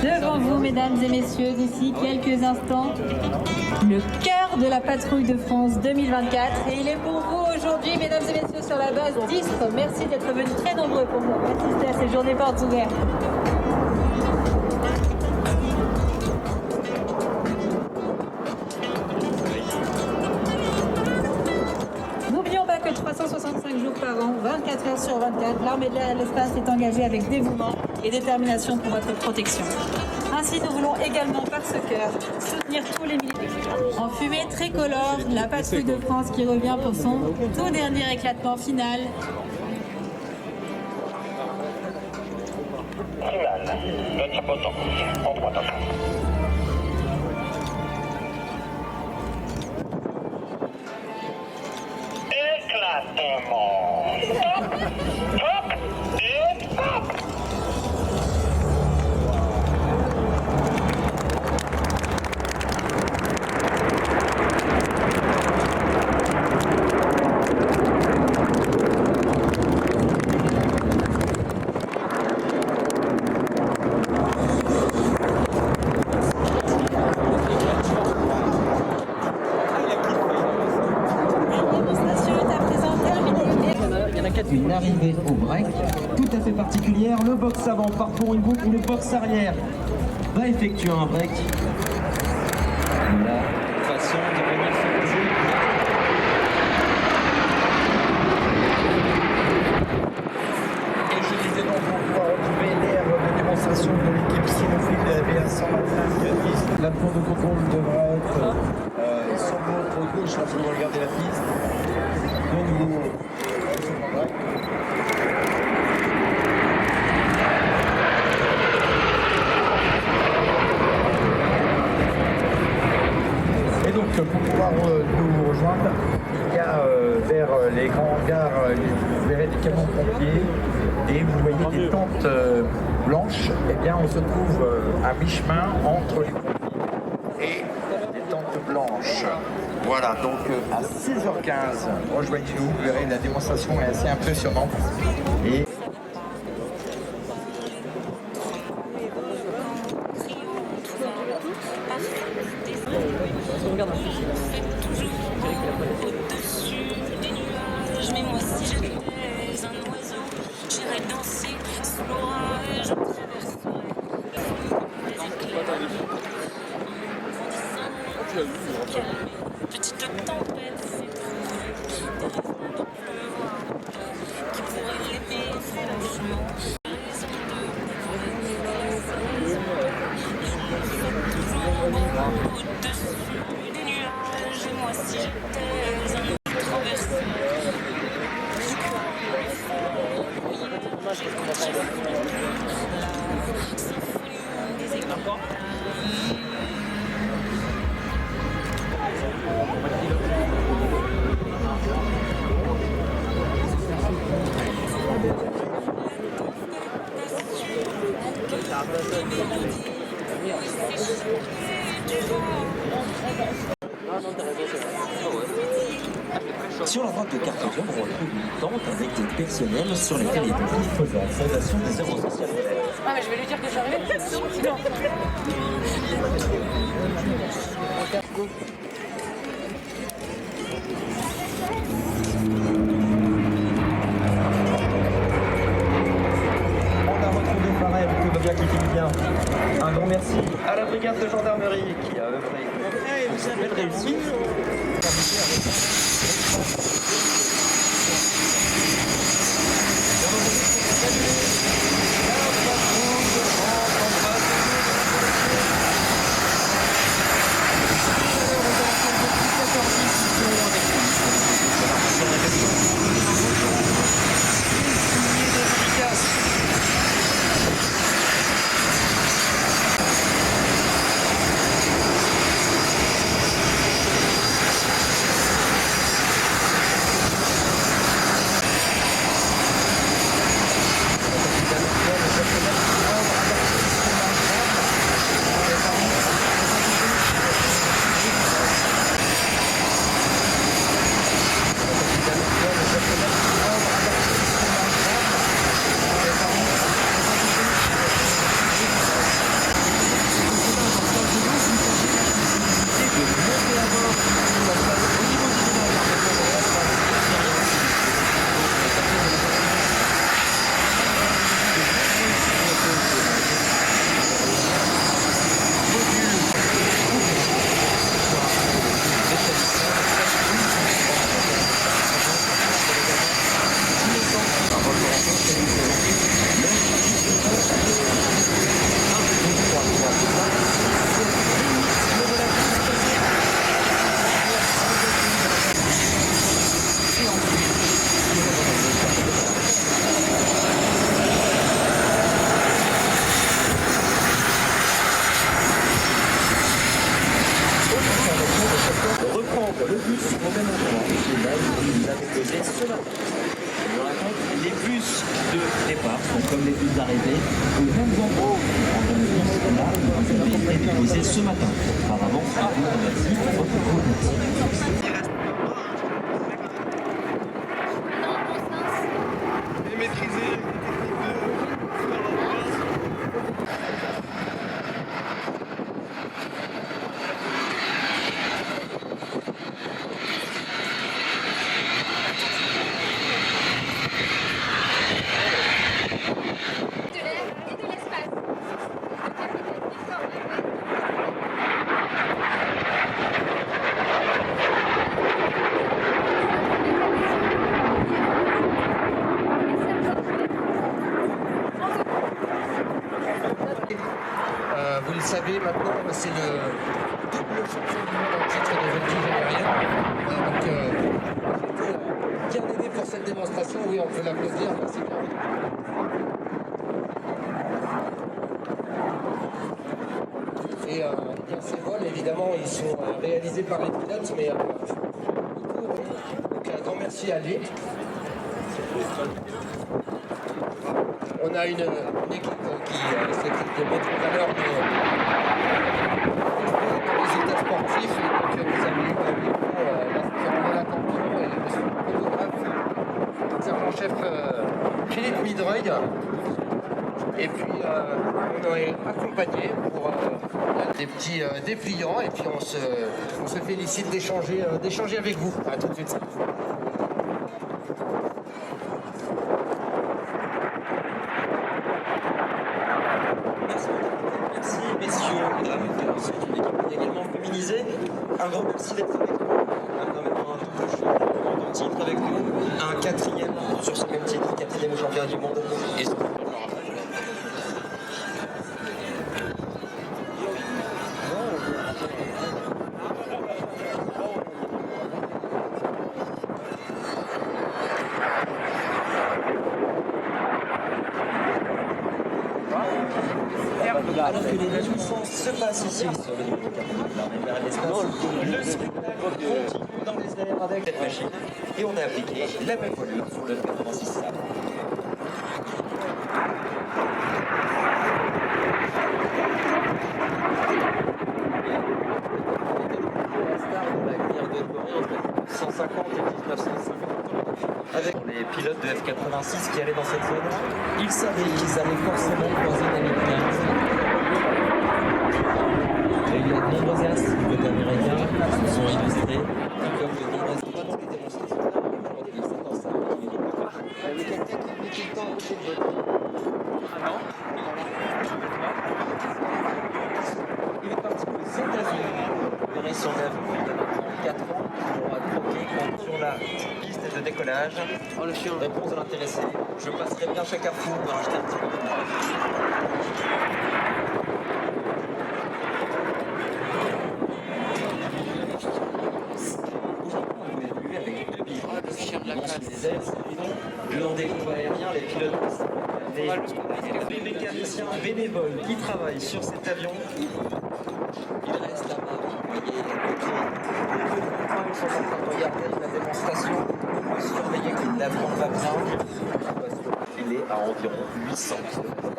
Speaker 7: Devant vous, mesdames et messieurs, d'ici quelques instants, le cœur de la patrouille de France 2024. Et il est pour vous aujourd'hui, mesdames et messieurs, sur la base d'Istres. Merci d'être venus très nombreux pour assister à ces journées portes ouvertes. N'oublions pas que 365 jours par an, 24 heures sur 24, l'armée de l'air et de l'espace est engagée avec dévouement et détermination pour votre protection. Ainsi, nous voulons également, par ce cœur, soutenir tous les militaires. En fumée tricolore, la patrouille de France qui revient pour son tout dernier éclatement final.
Speaker 9: Notre bouton, en droite à fond. Éclatement. Hop, hop et hop.
Speaker 1: Une arrivée au break tout à fait particulière. Le box avant part pour une boucle, le box arrière va effectuer un break. La façon de venir finaliser.
Speaker 5: Et je disais donc on va retrouver l'air de démonstration de l'équipe cynophile de la BA-125. La tour de contrôle devra être sur votre gauche lorsque vous regardez la piste. De nouveau. Et donc pour pouvoir nous rejoindre, il y a vers les grands hangars, vous verrez des camions de pompiers et vous voyez des tentes blanches. Eh bien on se trouve à mi-chemin entre les pompiers blanche. Voilà, donc à 6h15, rejoignez-nous, vous verrez, la démonstration est assez impressionnante. Et
Speaker 10: mais moi si j'étais un oiseau, j'irais danser sous l'orage, je traverserais petite tempête, qui pourrait l'aimer franchement. Au-dessus des nuages, et moi si j'étais un traverseur.
Speaker 1: Sur la boîte de carte jaune, on retrouve une tente avec des personnels sur lesquels il est faisant fondation des œuvres sociales.
Speaker 6: Ah mais je vais lui dire que j'arrive.
Speaker 1: On a retrouvé Farel, tout va bien, qui finit bien. Un grand merci à la brigade de gendarmerie qui a œuvré pour cette belle réussite. Reprendre le bus au même endroit. Et là, il nous a déposé ce matin. Je raconte, les bus de départ sont comme les bus d'arrivée aux mêmes endroits. Là, vous avez été déposé ce matin. Apparemment, un grand merci pour votre volonté.
Speaker 5: Vous le savez maintenant, c'est le double champion du monde en titre de voltige aérienne. Donc, bien aidé pour cette démonstration. Oui, on peut l'applaudir. Merci bien. Et bien, ces vols, évidemment, ils sont réalisés par les pilotes, mais donc un grand merci à lui. On a une équipe qui s'occupe de mettre en valeur les états sportif. Et donc vous avez eu l'aspirant de l'attention et le photographe, sergent-chef Philippe Midreuil. Et puis on est accompagné pour des petits dépliants et puis on se félicite d'échanger avec vous. À tout de suite.
Speaker 2: Merci messieurs, mesdames. C'est une équipe également féminisée. Un grand merci d'être avec nous. Un double champion de titre avec nous. Un quatrième sur ce même titre, quatrième au championnat du monde. Et alors que les jouissances se passent ici sur le niveau du Cap, le spectacle continue dans les airs avec cette machine et on a appliqué la même voilure sur le 86 sable. Avec les pilotes de F86 qui allaient dans cette zone, ils savaient qu'ils allaient forcément croiser des Américains. Et il y a de nombreux as pilotes américains qui sont illustrés, comme le dit dans les démonstrations. Aujourd'hui, c'est en salle. Il y avait quelqu'un qui venait tout le temps à côté de votre. Ah non? Il est parti aux États-Unis. Vous verrez son avion, il a maintenant 4 ans. On va croquer sur la piste de décollage. Oh, le chien. Réponse de l'intéressé. Je passerai bien chez Carrefour pour acheter un petit peu de moi. Le long des coups aériens, les pilotes, les mécaniciens bénévoles qui travaillent sur cet avion, ils restent là-bas, vous voyez, ils sont en train de regarder la démonstration, surveiller que l'avion va bien. Il est à environ 800 km/h.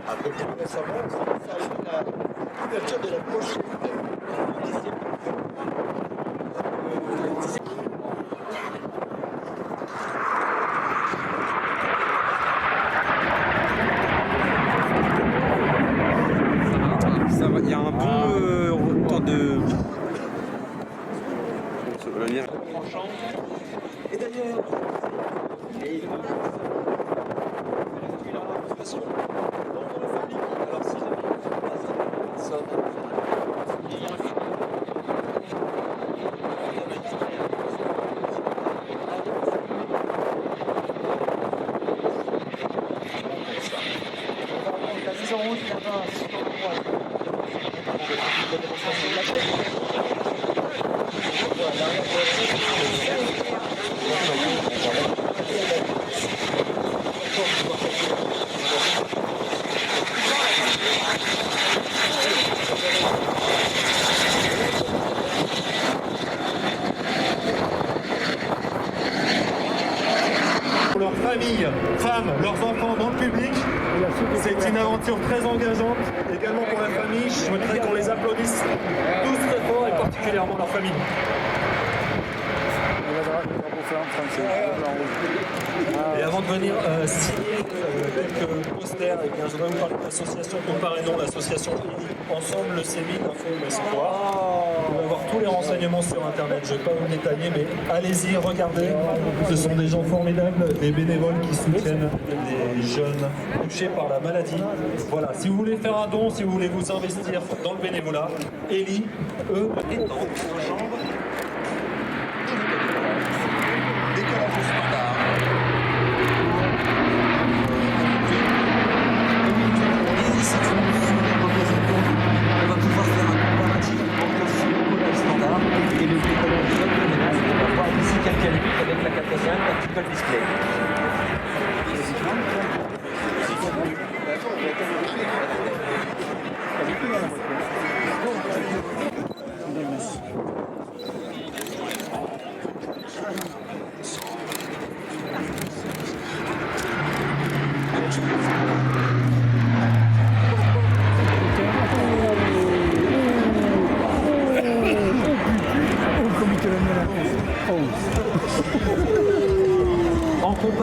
Speaker 5: Un peu plus récemment, on a eu la couverture de la poche.
Speaker 8: Ça va, il y a un bon temps de.
Speaker 2: Et d'ailleurs,
Speaker 11: leurs familles, femmes, leurs enfants dans le public. C'est une aventure très engageante. Également pour la famille, je souhaiterais qu'on les applaudisse tous très fort et particulièrement leur famille. Et avant de venir signer quelques posters, eh bien, je voudrais vous parler de l'association Comparénons, l'association Ensemble le Séville, Info Espoir. Vous pouvez avoir tous les renseignements sur internet, je ne vais pas vous détailler, mais allez-y, regardez. Ce sont des gens formidables, des bénévoles qui soutiennent les jeunes touchés par la maladie. Voilà, si vous voulez faire un don, si vous voulez vous investir dans le bénévolat, Elie, eux,
Speaker 2: étendent vos jambes.
Speaker 5: Décollage au standard.
Speaker 2: Et si tu nous suis les représentants, on va pouvoir faire un comparatif entre ce décollage standard et le décollage japonais. On va voir d'ici quelques minutes avec la 4e Tactical Display.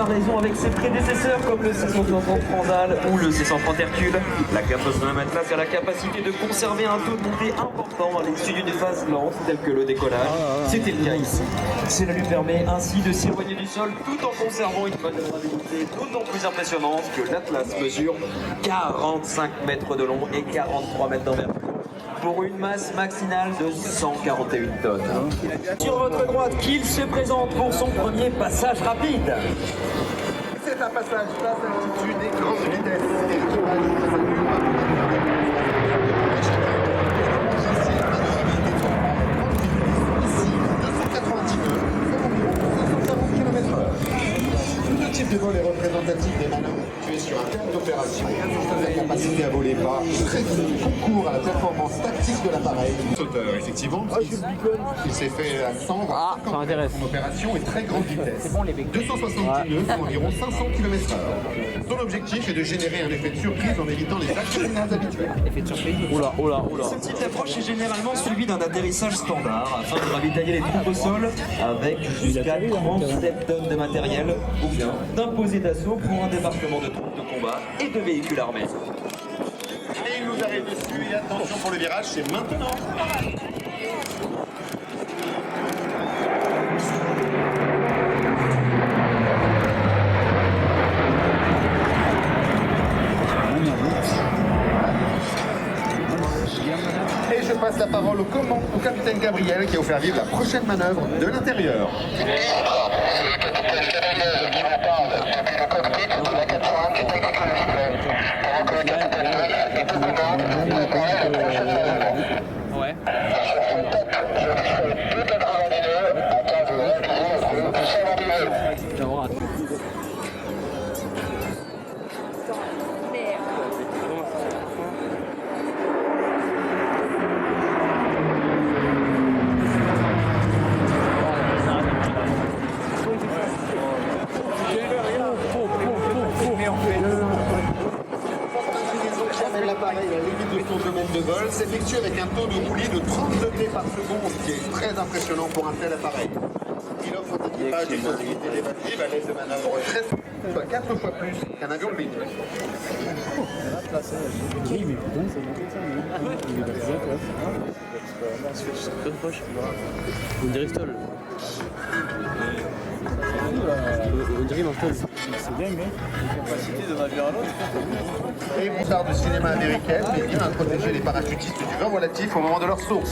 Speaker 2: comparaison avec ses prédécesseurs comme le C130 Transal ou le C130 Hercule, la K61 Atlas a la capacité de conserver un taux de montée important à l'issue d'une phase lente telle que le décollage. C'était le cas ici. Cela lui permet ainsi de s'éloigner du sol tout en conservant une manœuvrabilité d'autant plus impressionnante que l'Atlas mesure 45 mètres de long et 43 mètres d'envergure pour une masse maximale de 141 tonnes. Sur votre droite, Kiel se présente pour son premier passage rapide.
Speaker 5: C'est un passage basse altitude et grande vitesse. Et le type de vol est représentatif des manœuvres effectuées sur un terme d'opération. La capacité à voler bas concourt à la performance tactique de l'appareil. Sauteur, effectivement, il s'est fait à 150 mètres en opération et très grande vitesse. 270 nœuds pour environ 500 km/h. Son objectif est de générer un effet de surprise en évitant les accidents habituels.
Speaker 2: Ce type d'approche est généralement suivi d'un atterrissage standard afin de ravitailler les troupes au sol avec jusqu'à 37 tonnes de matériel ou bien d'imposer d'assaut pour un débarquement de troupes de combat et de véhicules armés.
Speaker 5: Et il nous arrive dessus et attention pour le virage, c'est maintenant. Et je passe la parole au capitaine Gabriel qui va vous faire vivre la prochaine manœuvre de l'intérieur.
Speaker 3: Ouais.
Speaker 5: L'appareil à la limite de son domaine de vol s'effectue avec un taux de roulis de 30 degrés par seconde, ce qui est très impressionnant pour un tel appareil. Il offre aux équipages des possibilités d'évacuer à l'aide de manœuvres 4 fois plus qu'un avion de ligne.
Speaker 3: On dirait Stoll. On dirait Martel. C'est dingue, hein? La capacité d'un avion à l'autre.
Speaker 5: Et une star de cinéma américaine, mais bien à protéger les parachutistes du vent relatif au moment de leur saut.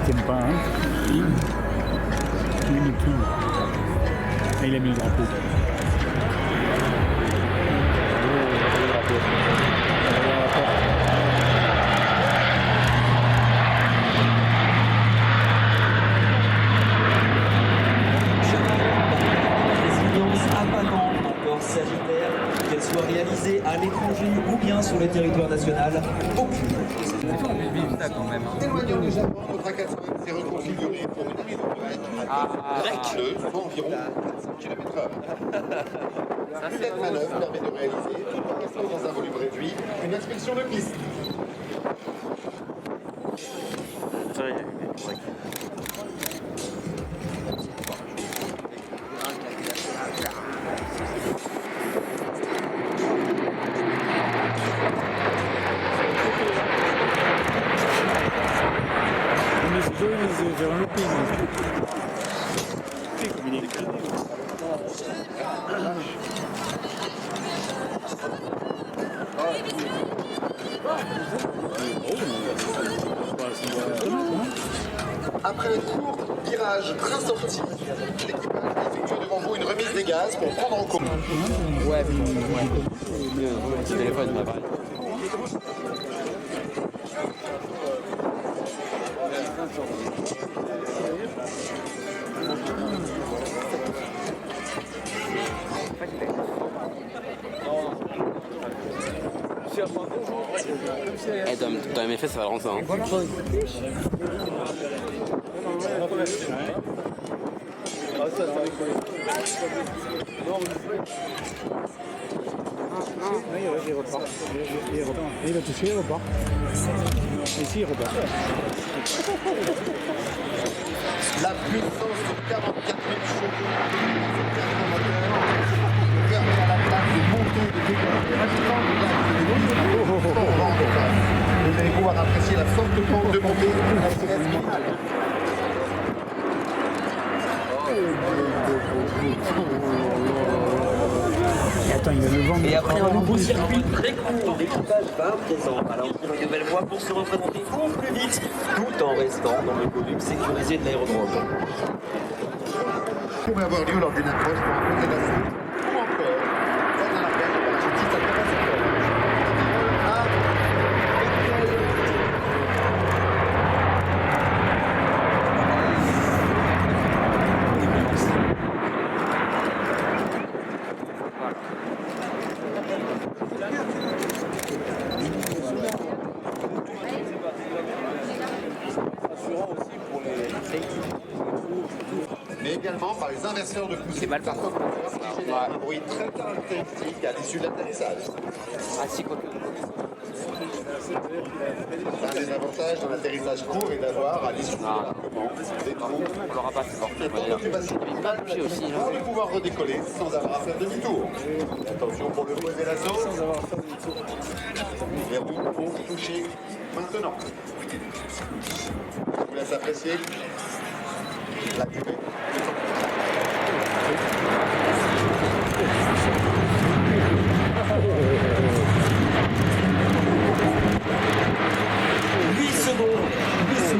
Speaker 8: T'aimes pas, hein? Il a mis tout. Et il a mis le drapeau.
Speaker 2: Sagittaire, qu'elle soit réalisée à l'étranger ou bien sur le territoire national, aucune.
Speaker 5: Éloignant légèrement, notre A400 s'est reconfiguré pour une mise en place de environ 400 km/h. Cette manœuvre permet de réaliser, tout en restant dans un volume réduit, une inspection de piste.
Speaker 8: Vers un looping.
Speaker 5: Après un court virage train sorti, l'équipage effectue devant vous une remise des gaz pour prendre en compte.
Speaker 3: Ouais, petit téléphone, ma pareil. Dans mes fesses, ça va rendre ça. Hein.
Speaker 8: Il a touché, il repart. Ici, il repart.
Speaker 5: La puissance de 44 000 chevaux. Un moteur qui permet à la place de monter et de décoller rapidement de l'axe de vous allez pouvoir apprécier la forte pente de montée de la Céleste finale.
Speaker 1: Et après un nouveau circuit très court, l'équipage va à présent à l'entrée une nouvelle voie pour se représenter beaucoup plus vite, tout en restant dans le volume sécurisé de l'aérodrome.
Speaker 5: Pourrait avoir lieu lors d'une approche pour un congrégation ou encore lors d'un appel de parachutiste à travers cette zone. Mais également par les inverseurs de poussée qui génèrent un bruit très caractéristique à l'issue de l'atterrissage. Un des avantages d'un atterrissage court est d'avoir à l'issue de l'embarquement des trous et pour l'occupation minimale de de pouvoir redécoller sans avoir à faire demi-tour. Attention pour le poser l'assaut. Les roues vont toucher maintenant. Je vous laisse apprécier la durée.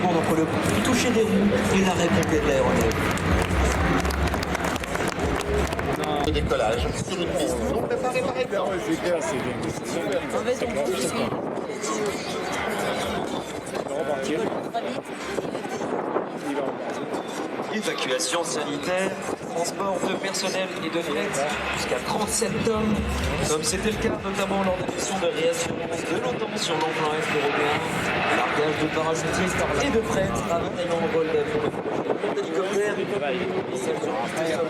Speaker 1: Entre le toucher des roues et l'arrêt complet de l'aéronef.
Speaker 5: Le décollage sur une piste non préparée par exemple.
Speaker 2: Évacuation sanitaire, transport de personnel et de fret jusqu'à 37 tonnes, comme c'était le cas notamment lors des missions de réassurance de l'OTAN sur l'emprunt est européen, largage de parachutistes et de fret, ravitaillement en vol d'avion d'hélicoptères, messages de piste sommaire.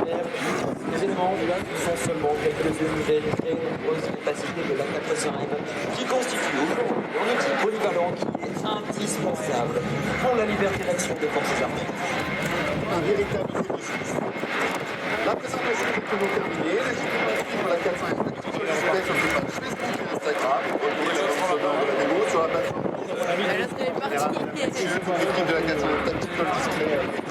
Speaker 2: Les éléments sont seulement quelques-unes des très nombreuses capacités de l'A405 qui constituent aujourd'hui un outil polyvalent qui est indispensable pour la liberté d'action des forces armées.
Speaker 5: Un véritable service. La présentation est maintenant terminée. N'hésitez pas à suivre la 405 sur la page Facebook et Instagram. Retrouvez le lancement de la démo sur la plateforme. L'équipe de la 405 Tactical Display